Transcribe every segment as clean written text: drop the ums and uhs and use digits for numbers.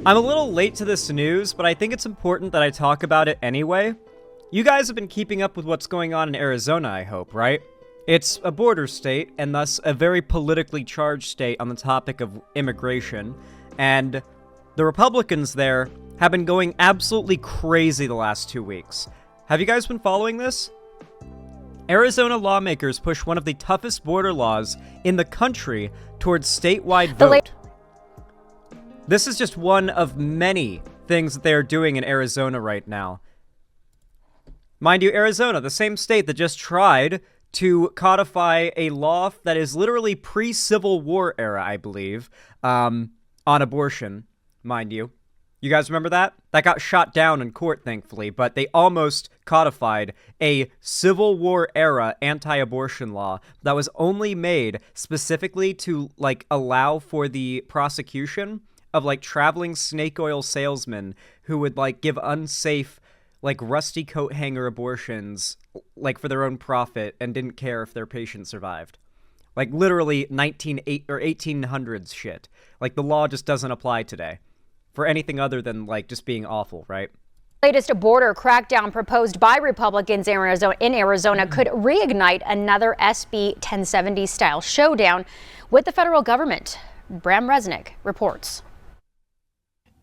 I'm a little late to this news, but I think it's important that I talk about it anyway. You guys have been keeping up with what's going on in Arizona, I hope, right? It's a border state, and thus a very politically charged state on the topic of immigration, and the Republicans there have been going absolutely crazy the last 2 weeks. Have you guys been following this? Arizona lawmakers push one of the toughest border laws in the country towards statewide vote. This is just one of many things that they are doing in Arizona right now. Mind you, Arizona, the same state that just tried to codify a law that is literally pre-Civil War era, I believe, on abortion, mind you. You guys remember that? That got shot down in court, thankfully, but they almost codified a Civil War era anti-abortion law that was only made specifically to, like, allow for the prosecution of, like, traveling snake oil salesmen who would, like, give unsafe, like, rusty coat hanger abortions, like, for their own profit and didn't care if their patient survived. Like, literally 1800s shit. Like, the law just doesn't apply today for anything other than, like, just being awful, right? Latest border crackdown proposed by Republicans in Arizona could reignite another SB 1070 style showdown with the federal government. Bram Resnick reports.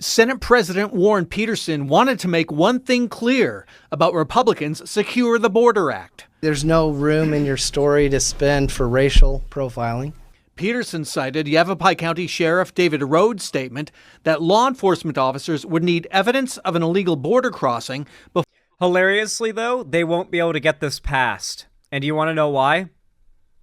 Senate President Warren Peterson wanted to make one thing clear about Republicans' Secure the Border Act. There's no room in your story to spend for racial profiling. Peterson cited Yavapai County Sheriff David Rhodes' statement that law enforcement officers would need evidence of an illegal border crossing before. Hilariously, though, they won't be able to get this passed. And do you want to know why?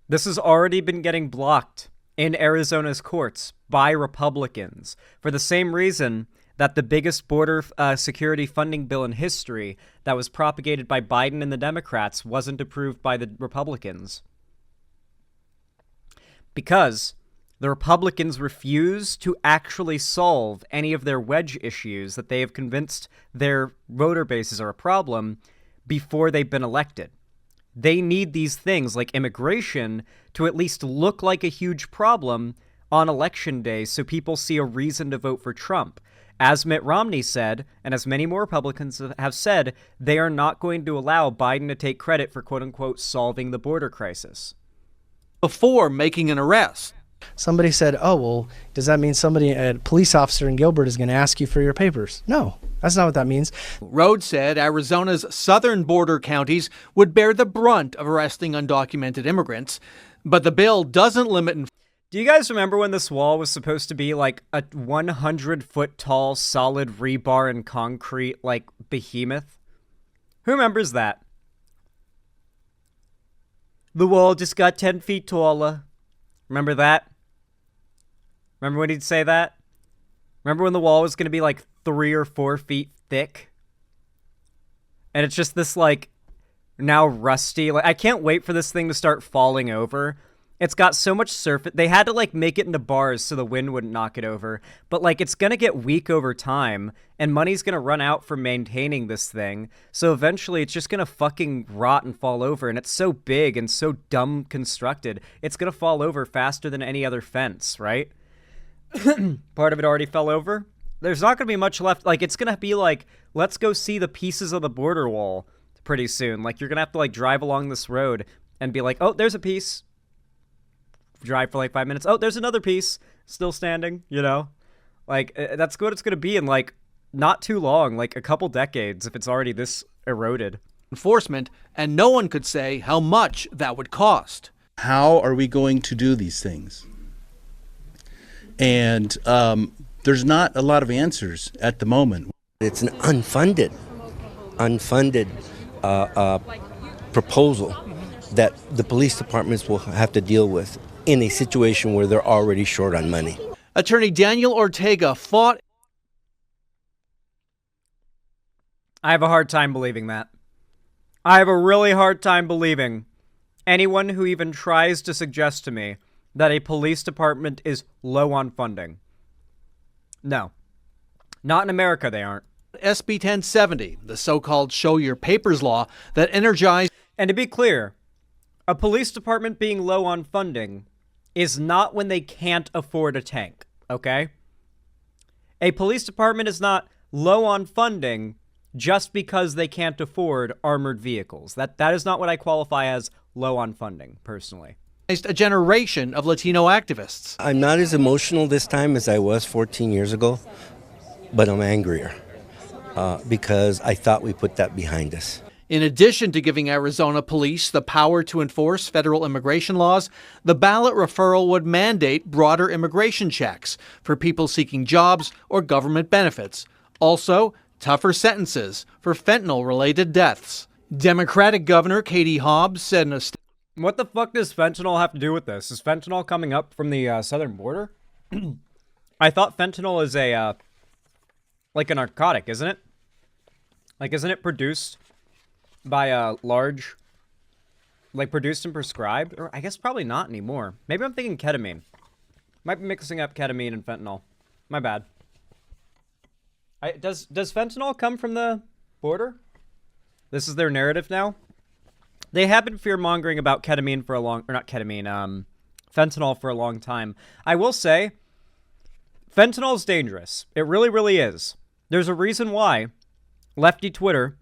This has already been getting blocked in Arizona's courts by Republicans for the same reason that the biggest border security funding bill in history that was propagated by Biden and the Democrats wasn't approved by the Republicans. Because the Republicans refuse to actually solve any of their wedge issues that they have convinced their voter bases are a problem before they've been elected. They need these things like immigration to at least look like a huge problem on election day so people see a reason to vote for Trump. As Mitt Romney said, and as many more Republicans have said, they are not going to allow Biden to take credit for quote-unquote solving the border crisis. Before making an arrest. Somebody said, oh, well, does that mean a police officer in Gilbert is going to ask you for your papers? No, that's not what that means. Rhodes said Arizona's southern border counties would bear the brunt of arresting undocumented immigrants, but the bill doesn't limit. Do you guys remember when this wall was supposed to be like a 100-foot tall solid rebar and concrete, like, behemoth? Who remembers that? The wall just got 10 feet taller. Remember that? Remember when he'd say that? Remember when the wall was going to be like 3 or 4 feet thick? And it's just this, like, now rusty. Like, I can't wait for this thing to start falling over. It's got so much surface. They had to, like, make it into bars so the wind wouldn't knock it over. But, like, it's going to get weak over time, and money's going to run out for maintaining this thing. So eventually it's just going to fucking rot and fall over, and it's so big and so dumb constructed. It's going to fall over faster than any other fence, right? Part of it already fell over. There's not going to be much left. Like, it's going to be like, let's go see the pieces of the border wall pretty soon. Like, you're going to have to, like, drive along this road and be like, oh, there's a piece. Drive for like 5 minutes. Oh, there's another piece still standing, you know? Like, that's what it's going to be in, like, not too long, like a couple decades if it's already this eroded. Enforcement, and no one could say how much that would cost. How are we going to do these things? And there's not a lot of answers at the moment. It's an unfunded proposal that the police departments will have to deal with in a situation where they're already short on money. Attorney Daniel Ortega fought. I have a hard time believing that. I have a really hard time believing anyone who even tries to suggest to me that a police department is low on funding. No. Not in America, they aren't. SB 1070, the so-called Show Your Papers law that energized. And to be clear, a police department being low on funding is not when they can't afford a tank, okay? A police department is not low on funding just because they can't afford armored vehicles. That is not what I qualify as low on funding, personally. A generation of Latino activists. I'm not as emotional this time as I was 14 years ago, but I'm angrier because I thought we put that behind us. In addition to giving Arizona police the power to enforce federal immigration laws, the ballot referral would mandate broader immigration checks for people seeking jobs or government benefits. Also, tougher sentences for fentanyl-related deaths. Democratic Governor Katie Hobbs said in a statement, What the fuck does fentanyl have to do with this? Is fentanyl coming up from the southern border? I thought fentanyl is a, like a narcotic, isn't it? Like, isn't it produced by a large, like produced and prescribed? Or I guess probably not anymore. Maybe I'm thinking ketamine. Might be mixing up ketamine and fentanyl. My bad. Does fentanyl come from the border? This is their narrative now? They have been fear-mongering about ketamine for a long... Or not ketamine, fentanyl for a long time. I will say, fentanyl is dangerous. It really, really is. There's a reason why lefty Twitter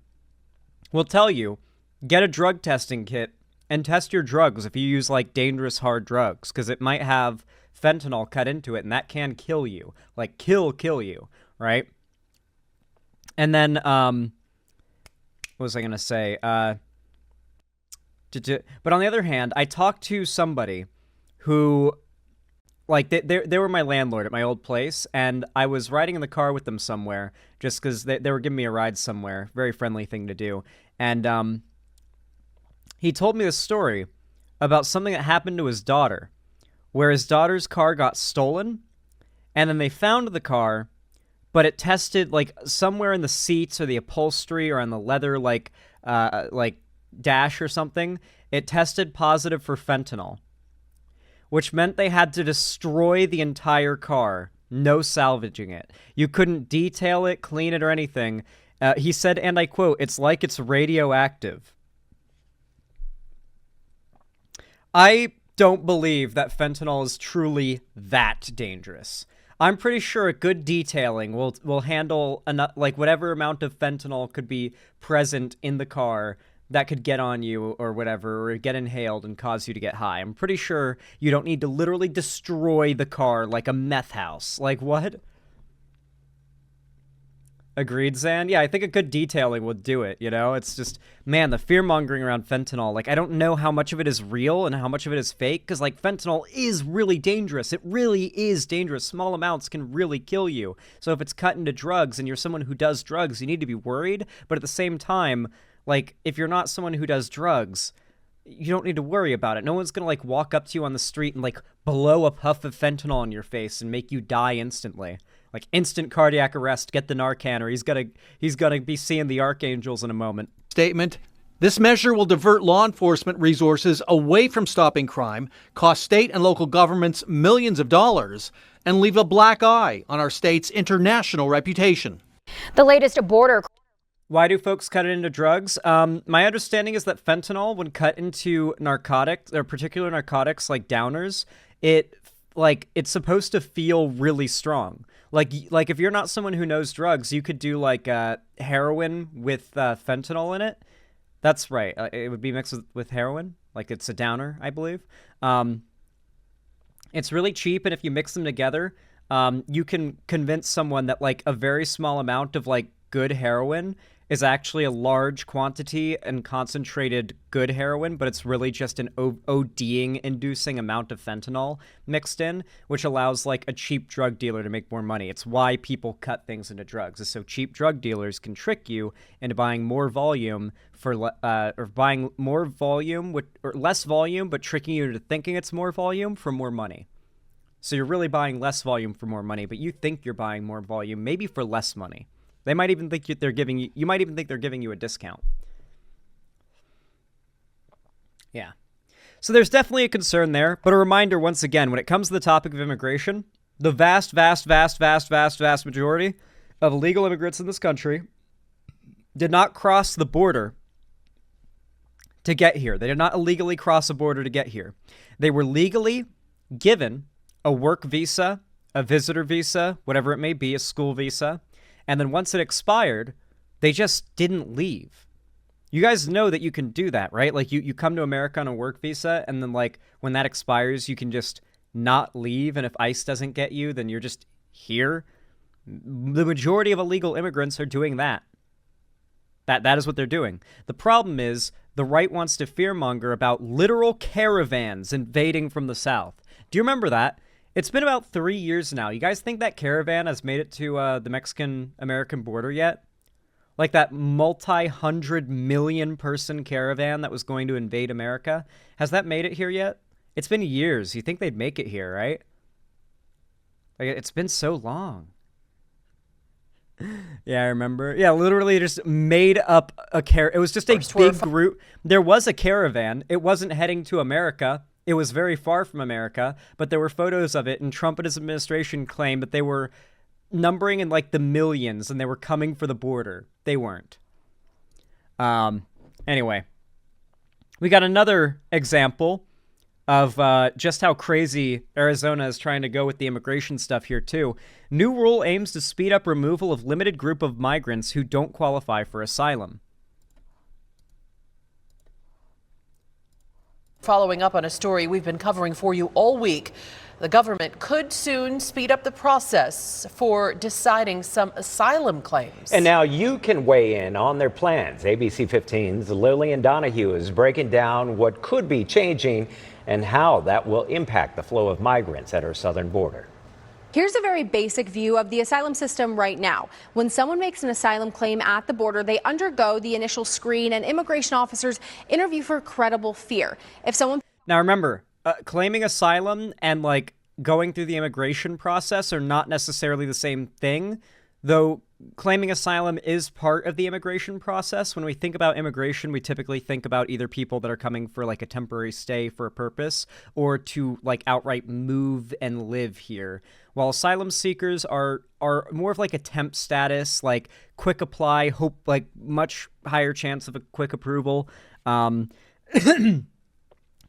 will tell you, get a drug testing kit and test your drugs if you use, like, dangerous hard drugs, because it might have fentanyl cut into it, and that can kill you. Like, kill you, right? And then, what was I going to say? But on the other hand, I talked to somebody who, like, they were my landlord at my old place, and I was riding in the car with them somewhere, just because they were giving me a ride somewhere. Very friendly thing to do. And he told me this story about something that happened to his daughter, where his daughter's car got stolen, and then they found the car, but it tested, like, somewhere in the seats or the upholstery or on the leather, like dash or something, it tested positive for fentanyl, which meant they had to destroy the entire car, no salvaging it. You couldn't detail it, clean it, or anything. He said, and I quote, "It's like it's radioactive." I don't believe that fentanyl is truly that dangerous. I'm pretty sure a good detailing will handle enough, like, whatever amount of fentanyl could be present in the car that could get on you or whatever, or get inhaled and cause you to get high. I'm pretty sure you don't need to literally destroy the car like a meth house. Like, what? Agreed, Zan? Yeah, I think a good detailing would do it, you know? It's just, man, the fear-mongering around fentanyl, like, I don't know how much of it is real and how much of it is fake, because, like, fentanyl is really dangerous. It really is dangerous. Small amounts can really kill you. So if it's cut into drugs and you're someone who does drugs, you need to be worried, but at the same time, like, if you're not someone who does drugs, you don't need to worry about it. No one's gonna, like, walk up to you on the street and, like, blow a puff of fentanyl in your face and make you die instantly. Like, instant cardiac arrest, get the Narcan, or he's gonna be seeing the archangels in a moment. Statement. This measure will divert law enforcement resources away from stopping crime, cost state and local governments millions of dollars, and leave a black eye on our state's international reputation. The latest border... Why do folks cut it into drugs? My understanding is that fentanyl, when cut into narcotics, or particular narcotics like downers, it's supposed to feel really strong. Like if you're not someone who knows drugs, you could do like heroin with fentanyl in it. That's right. It would be mixed with heroin. Like, it's a downer, I believe. It's really cheap, and if you mix them together, you can convince someone that, like, a very small amount of, like, good heroin is actually a large quantity and concentrated good heroin, but it's really just an ODing inducing amount of fentanyl mixed in, which allows, like, a cheap drug dealer to make more money. It's why people cut things into drugs, is so cheap drug dealers can trick you into buying more volume or buying more volume or less volume, but tricking you into thinking it's more volume for more money. So you're really buying less volume for more money, but you think you're buying more volume, maybe for less money. They might even think they're giving you. You might even think they're giving you a discount. Yeah. So there's definitely a concern there, but a reminder once again, when it comes to the topic of immigration, the vast majority of illegal immigrants in this country did not cross the border to get here. They did not illegally cross a border to get here. They were legally given a work visa a visitor visa, whatever it may be, a school visa, and then once it expired, they just didn't leave. You guys know that you can do that, right? Like you come to America on a work visa, and then like when that expires, you can just not leave, and if ICE doesn't get you, then you're just here. The majority of illegal immigrants are doing that. That is what they're doing. The problem is the right wants to fearmonger about literal caravans invading from the south. Do you remember that? It's been about 3 years now. You guys think that caravan has made it to the Mexican-American border yet? Like that multi-hundred million person caravan that was going to invade America? Has that made it here yet? It's been years. You think they'd make it here, right? Like, it's been so long. Yeah, I remember. Yeah, literally just made up a it was just a big group. There was a caravan. It wasn't heading to America. It was very far from America, but there were photos of it, and Trump and his administration claimed that they were numbering in like the millions and they were coming for the border. They weren't. Anyway, we got another example of just how crazy Arizona is trying to go with the immigration stuff here, too. New rule aims to speed up removal of limited group of migrants who don't qualify for asylum. Following up on a story we've been covering for you all week, the government could soon speed up the process for deciding some asylum claims. And now you can weigh in on their plans. ABC 15's Lillian Donahue is breaking down what could be changing and how that will impact the flow of migrants at our southern border. Here's a very basic view of the asylum system right now. When someone makes an asylum claim at the border, they undergo the initial screen and immigration officers interview for credible fear. If someone... Now remember, claiming asylum and like going through the immigration process are not necessarily the same thing, though claiming asylum is part of the immigration process. When we think about immigration, we typically think about either people that are coming for like a temporary stay for a purpose or to like outright move and live here. While asylum seekers are more of like a temp status, like quick apply, hope like much higher chance of a quick approval,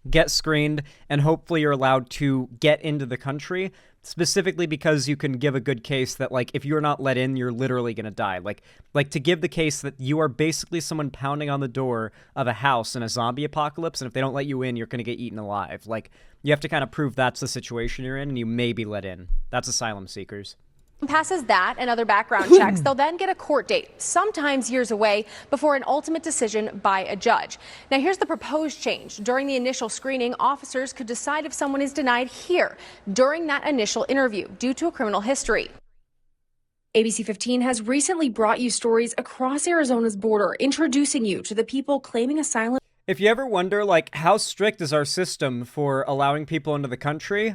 get screened, and hopefully you're allowed to get into the country, specifically because you can give a good case that like if you're not let in, you're literally going to die. Like to give the case that you are basically someone pounding on the door of a house in a zombie apocalypse, and if they don't let you in, you're going to get eaten alive. Like you have to kind of prove that's the situation you're in and you may be let in. That's asylum seekers. passes that and other background checks, they'll then get a court date, sometimes years away, before an ultimate decision by a judge. Now, here's the proposed change. During the initial screening, officers could decide if someone is denied here during that initial interview due to a criminal history. ABC 15 has recently brought you stories across Arizona's border, introducing you to the people claiming asylum. If you ever wonder, like, how strict is our system for allowing people into the country,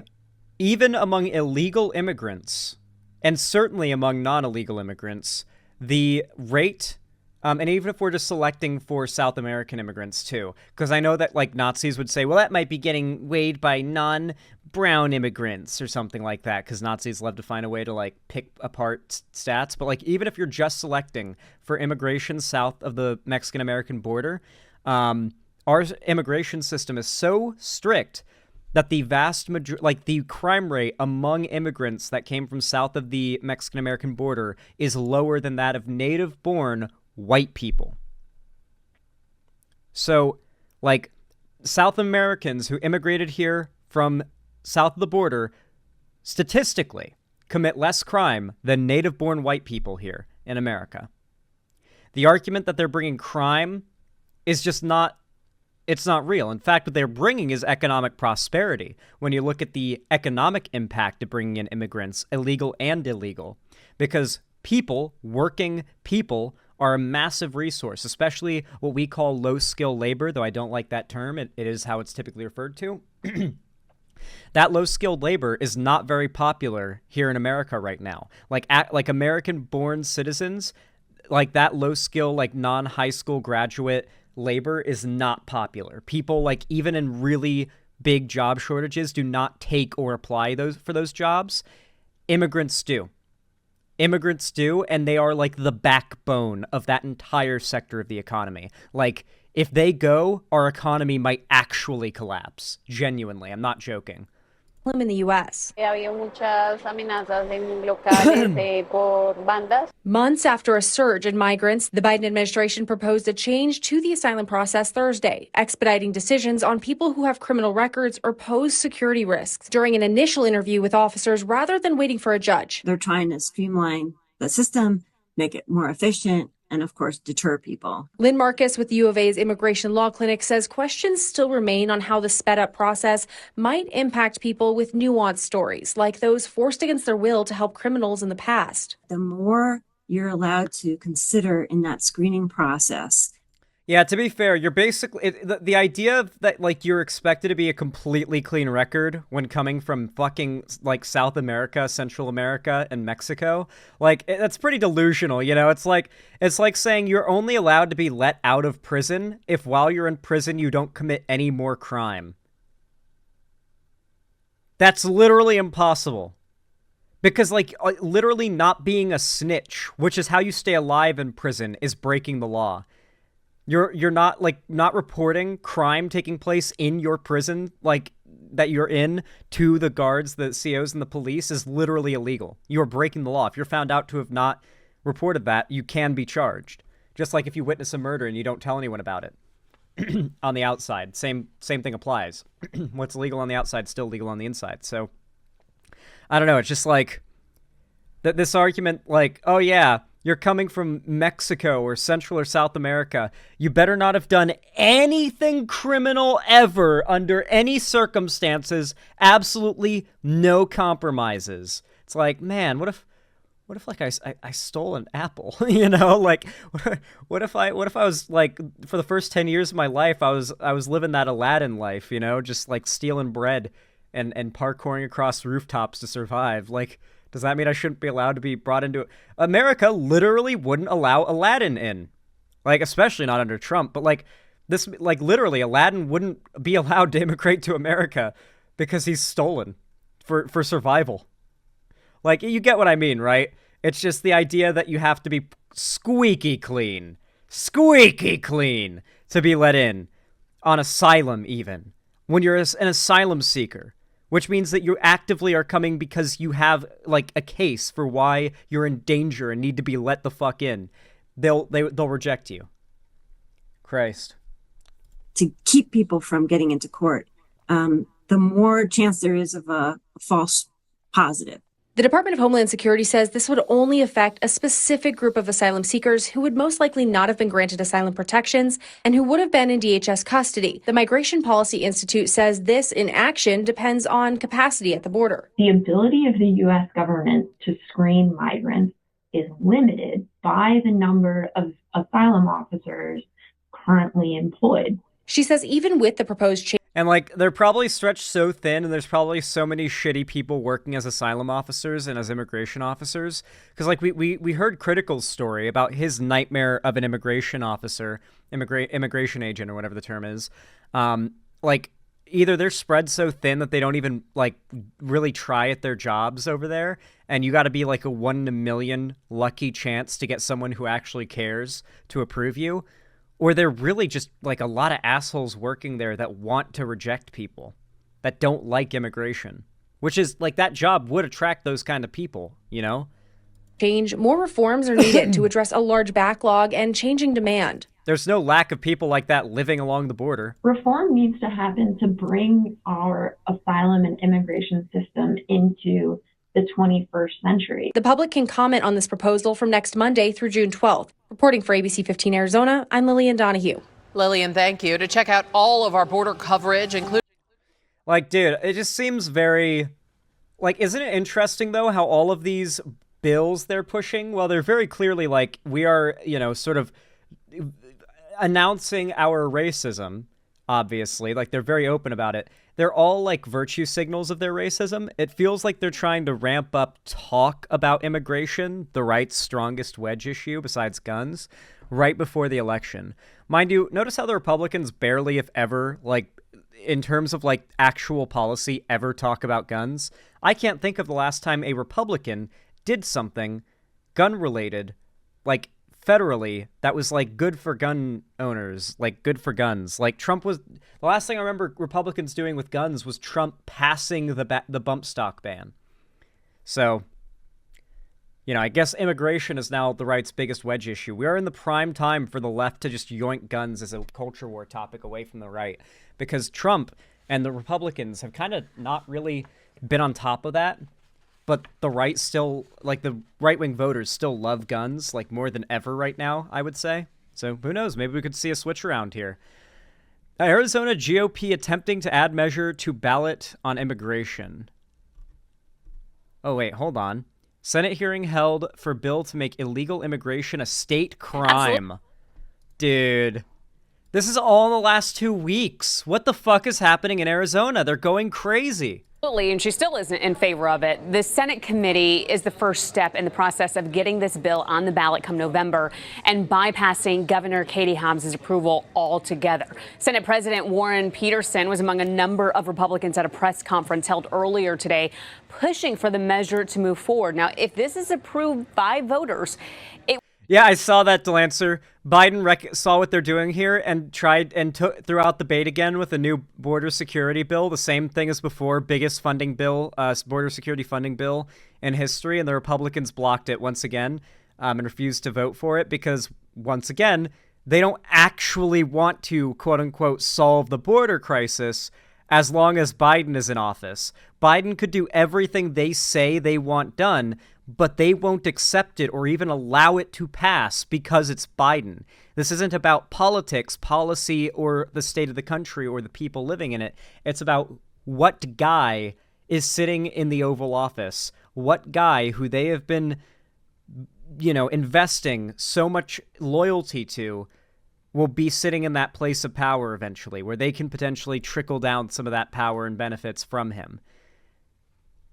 even among illegal immigrants, and certainly among non-illegal immigrants, the rate, and even if we're just selecting for South American immigrants too, because I know that like Nazis would say, well, that might be getting weighed by non-brown immigrants or something like that, because Nazis love to find a way to like pick apart stats. But like even if you're just selecting for immigration south of the Mexican-American border, our immigration system is so strict that the vast majority, like the crime rate among immigrants that came from south of the Mexican-American border is lower than that of native-born white people. So, like, South Americans who immigrated here from south of the border statistically commit less crime than native-born white people here in America. The argument that they're bringing crime is just not, it's not real. In fact, what they're bringing is economic prosperity when you look at the economic impact of bringing in immigrants, illegal and illegal, because people, working people, are a massive resource, especially what we call low-skill labor, though I don't like that term. It is how it's typically referred to. That low-skilled labor is not very popular here in America right now. Like American-born citizens, like that low-skill, like non-high school graduate labor is not popular. People, like, even in really big job shortages, do not take or apply for those jobs. Immigrants do. Immigrants do, and they are like the backbone of that entire sector of the economy. Like, if they go, our economy might actually collapse. Genuinely, I'm not joking. in the U.S. Months after a surge in migrants, the Biden administration proposed a change to the asylum process Thursday, expediting decisions on people who have criminal records or pose security risks during an initial interview with officers rather than waiting for a judge. They're trying to streamline the system, make it more efficient, and of course, deter people. Lynn Marcus with U of A's Immigration Law Clinic says questions still remain on how the sped up process might impact people with nuanced stories, like those forced against their will to help criminals in the past. The more you're allowed to consider in that screening process. Yeah, to be fair, you're basically the idea of that, like, you're expected to be a completely clean record when coming from fucking like South America, Central America, and Mexico. Like, that's pretty delusional, you know? It's like saying you're only allowed to be let out of prison if while you're in prison you don't commit any more crime. That's literally impossible. Because, like, literally not being a snitch, which is how you stay alive in prison, is breaking the law. You're not, like, not reporting crime taking place in your prison, like, that you're in, to the guards, the COs, and the police is literally illegal. You are breaking the law. If you're found out to have not reported that, you can be charged. Just like if you witness a murder and you don't tell anyone about it. On the outside. Same thing applies. What's legal on the outside is still legal on the inside. So, I don't know. It's just like, that this argument, like, oh yeah, you're coming from Mexico or Central or South America. You better not have done anything criminal ever under any circumstances. Absolutely no compromises. It's like, man, what if like I stole an apple, you know? Like, what if I was like, for the first 10 years of my life, I was living that Aladdin life, you know, just like stealing bread and parkouring across rooftops to survive. Like, does that mean I shouldn't be allowed to be brought into it? America literally wouldn't allow Aladdin in. Like, especially not under Trump, but like this, like literally Aladdin wouldn't be allowed to immigrate to America because he's stolen for survival. Like, you get what I mean, right? It's just the idea that you have to be squeaky clean to be let in on asylum, even when you're an asylum seeker. Which means that you actively are coming because you have, like, a case for why you're in danger and need to be let the fuck in. They'll reject you. Christ. To keep people from getting into court, the more chance there is of a false positive. The Department of Homeland Security says this would only affect a specific group of asylum seekers who would most likely not have been granted asylum protections and who would have been in DHS custody. The Migration Policy Institute says this in action depends on capacity at the border. The ability of the U.S. government to screen migrants is limited by the number of asylum officers currently employed. She says even with the proposed change, and, like, they're probably stretched so thin, and there's probably so many shitty people working as asylum officers and as immigration officers. Because, like, we heard Critical's story about his nightmare of an immigration officer, immigration agent, or whatever the term is. Like, either they're spread so thin that they don't even, like, really try at their jobs over there, and you got to be, like, a 1 in a million lucky chance to get someone who actually cares to approve you. Or they're really just, like, a lot of assholes working there that want to reject people, that don't like immigration. Which is, like, that job would attract those kind of people, you know? More reforms are needed to address a large backlog and changing demand. There's no lack of people like that living along the border. Reform needs to happen to bring our asylum and immigration system into the 21st century. The public can comment on this proposal from next Monday through June 12th. Reporting for ABC 15 Arizona, I'm Lillian Donahue. Lillian, thank you. To check out all of our border coverage, including... Like, dude, it just seems very... Like, isn't it interesting, though, how all of these bills they're pushing, well, they're very clearly, like, we are, you know, sort of announcing our racism, obviously. Like, they're very open about it. They're all, like, virtue signals of their racism. It feels like they're trying to ramp up talk about immigration, the right's strongest wedge issue besides guns, right before the election. Mind you, notice how the Republicans barely, if ever, like, in terms of, like, actual policy, ever talk about guns. I can't think of the last time a Republican did something gun-related, like, federally that was like good for gun owners, like good for guns. Like Trump was, the last thing I remember Republicans doing with guns was Trump passing the bump stock ban. So, you know, I guess immigration is now the right's biggest wedge issue. We are in the prime time for the left to just yoink guns as a culture war topic away from the right, because Trump and the Republicans have kind of not really been on top of that. But the right still, like the right-wing voters still love guns, like more than ever right now, I would say. So who knows? Maybe we could see a switch around here. Arizona GOP attempting to add measure to ballot on immigration. Oh, wait, hold on. Senate hearing held for bill to make illegal immigration a state crime. Dude. This is all in the last 2 weeks. What the fuck is happening in Arizona? They're going crazy. And she still isn't in favor of it. The Senate committee is the first step in the process of getting this bill on the ballot come November and bypassing Governor Katie Hobbs' approval altogether. Senate President Warren Peterson was among a number of Republicans at a press conference held earlier today, pushing for the measure to move forward. Now, if this is approved by voters, yeah, I saw that, Delancer. Biden saw what they're doing here and threw out the bait again with a new border security bill. The same thing as before, biggest funding bill, border security funding bill in history. And the Republicans blocked it once again and refused to vote for it because, once again, they don't actually want to, quote unquote, solve the border crisis as long as Biden is in office. Biden could do everything they say they want done, but they won't accept it or even allow it to pass because it's Biden. This isn't about politics, policy, or the state of the country or the people living in it. It's about what guy is sitting in the Oval Office, what guy who they have been, you know, investing so much loyalty to will be sitting in that place of power eventually, where they can potentially trickle down some of that power and benefits from him.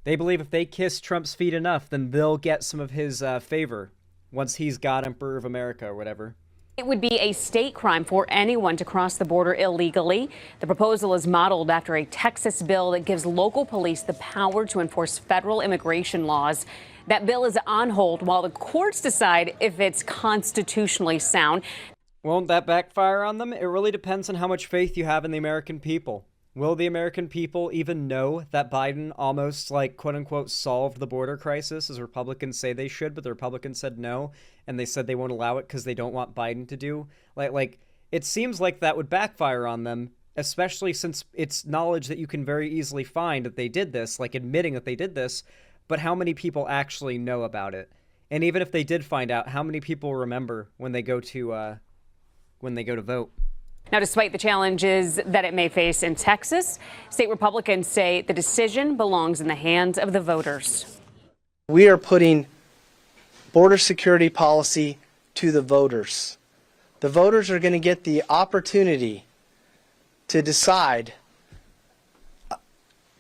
They believe if they kiss Trump's feet enough, then they'll get some of his favor once he's God Emperor of America or whatever. it would be a state crime for anyone to cross the border illegally. The proposal is modeled after a Texas bill that gives local police the power to enforce federal immigration laws. That bill is on hold while the courts decide if it's constitutionally sound. Won't that backfire on them? It really depends on how much faith you have in the American people. Will the American people even know that Biden almost, like, quote-unquote, solved the border crisis, as Republicans say they should, but the Republicans said no, and they said they won't allow it because they don't want Biden to do? Like, it seems like that would backfire on them, especially since it's knowledge that you can very easily find that they did this, like admitting that they did this, but how many people actually know about it? And even if they did find out, how many people remember when they go to vote? Now, despite the challenges that it may face in Texas, state Republicans say the decision belongs in the hands of the voters. We are putting border security policy to the voters. The voters are going to get the opportunity to decide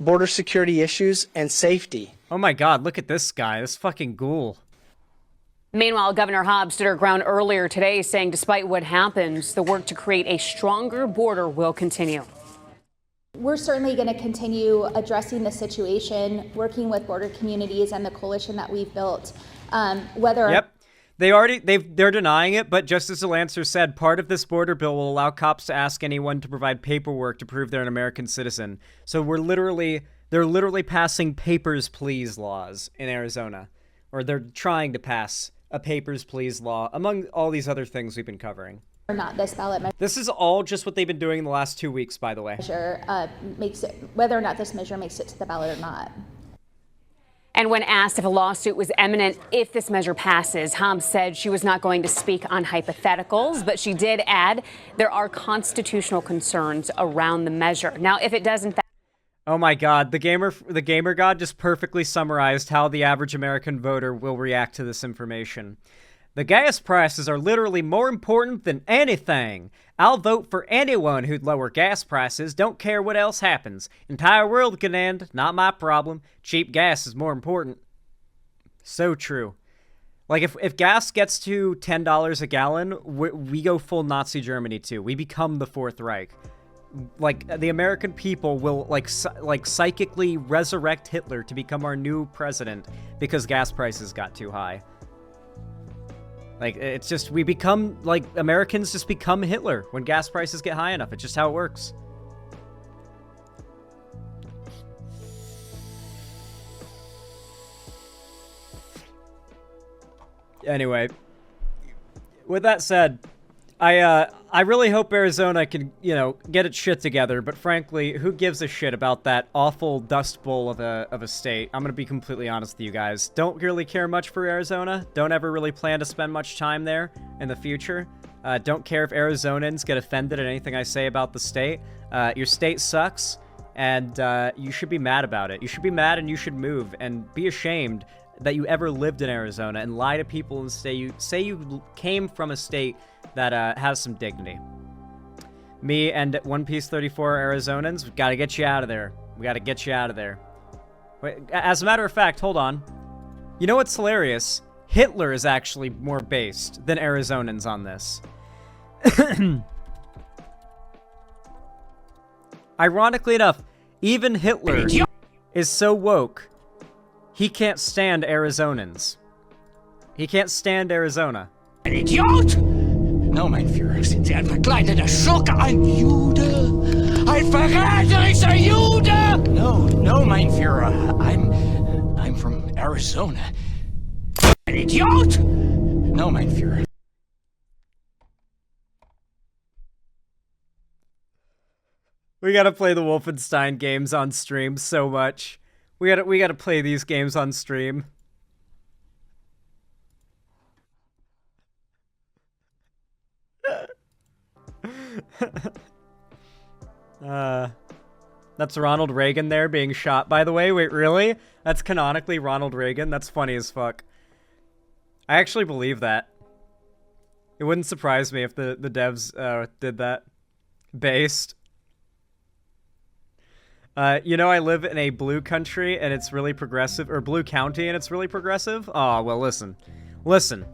border security issues and safety. Oh my God, look at this guy, this fucking ghoul. Meanwhile, Governor Hobbs stood her ground earlier today, saying despite what happens, the work to create a stronger border will continue. We're certainly going to continue addressing the situation, working with border communities and the coalition that we've built. Yep. They're denying it, but just as the Lancer said, part of this border bill will allow cops to ask anyone to provide paperwork to prove they're an American citizen. So they're literally passing papers, please laws in Arizona, or they're trying to pass a papers, please law, among all these other things we've been covering. Or not this ballot measure. This is all just what they've been doing in the last 2 weeks, by the way. Makes it, whether or not this measure makes it to the ballot or not. And when asked if a lawsuit was imminent if this measure passes, Hobbs said she was not going to speak on hypotheticals, but she did add there are constitutional concerns around the measure. Now, if it does in fact... Oh my God, the gamer god just perfectly summarized how the average American voter will react to this information. The gas prices are literally more important than anything. I'll vote for anyone who'd lower gas prices. Don't care what else happens. Entire world can end. Not my problem. Cheap gas is more important. So true. Like, if gas gets to $10 a gallon, we go full Nazi Germany too. We become the Fourth Reich. Like, the American people will, like psychically resurrect Hitler to become our new president because gas prices got too high. Like, it's just, we become, like, Americans just become Hitler when gas prices get high enough. It's just how it works. Anyway, with that said, I really hope Arizona can, you know, get its shit together, but frankly, who gives a shit about that awful dust bowl of a state? I'm gonna be completely honest with you guys. Don't really care much for Arizona. Don't ever really plan to spend much time there in the future. Don't care if Arizonans get offended at anything I say about the state. Your state sucks, and you should be mad about it. You should be mad and you should move, and be ashamed that you ever lived in Arizona and lie to people and say you came from a state that has some dignity. Me and One Piece 34 Arizonans, we've got to get you out of there. We got to get you out of there. Wait, as a matter of fact, hold on. You know what's hilarious? Hitler is actually more based than Arizonans on this. Ironically enough, even Hitler is so woke, he can't stand Arizonans. He can't stand Arizona. Ein Idiot! No, mein Führer, sind Sie ein verkleideter Schurke, ein Jude? Ein verräterischer Jude! No, mein Führer, I'm from Arizona. Ein Idiot! No, mein Führer. We gotta play the Wolfenstein games on stream so much. We gotta play these games on stream. That's Ronald Reagan there being shot, by the way. Wait, really? That's canonically Ronald Reagan? That's funny as fuck. I actually believe that. It wouldn't surprise me if the devs did that. Based. You know, I live in a blue country and it's really progressive, or blue county and it's really progressive? Oh, well, listen. Listen.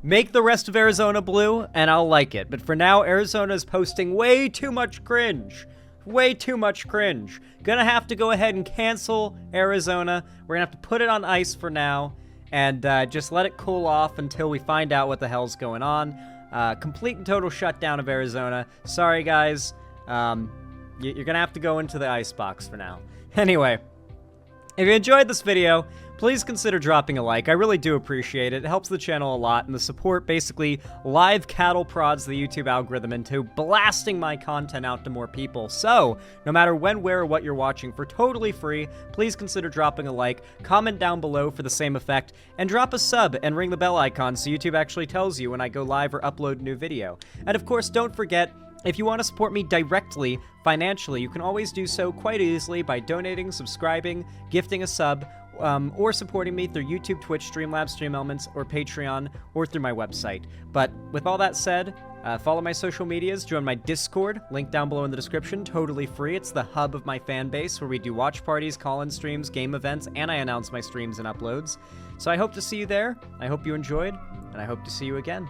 Make the rest of Arizona blue and I'll like it. But for now, Arizona is posting way too much cringe. Way too much cringe. Gonna have to go ahead and cancel Arizona. We're gonna have to put it on ice for now and just let it cool off until we find out what the hell's going on. Complete and total shutdown of Arizona. Sorry, guys. You're gonna have to go into the icebox for now. Anyway, if you enjoyed this video, please consider dropping a like. I really do appreciate it. It helps the channel a lot, and the support basically live cattle prods the YouTube algorithm into blasting my content out to more people. So, no matter when, where, or what you're watching, for totally free, please consider dropping a like, comment down below for the same effect, and drop a sub and ring the bell icon so YouTube actually tells you when I go live or upload a new video. And of course, don't forget, if you want to support me directly, financially, you can always do so quite easily by donating, subscribing, gifting a sub, or supporting me through YouTube, Twitch, Streamlabs, StreamElements, or Patreon, or through my website. But with all that said, follow my social medias, join my Discord, link down below in the description, totally free. It's the hub of my fan base where we do watch parties, call-in streams, game events, and I announce my streams and uploads. So I hope to see you there, I hope you enjoyed, and I hope to see you again.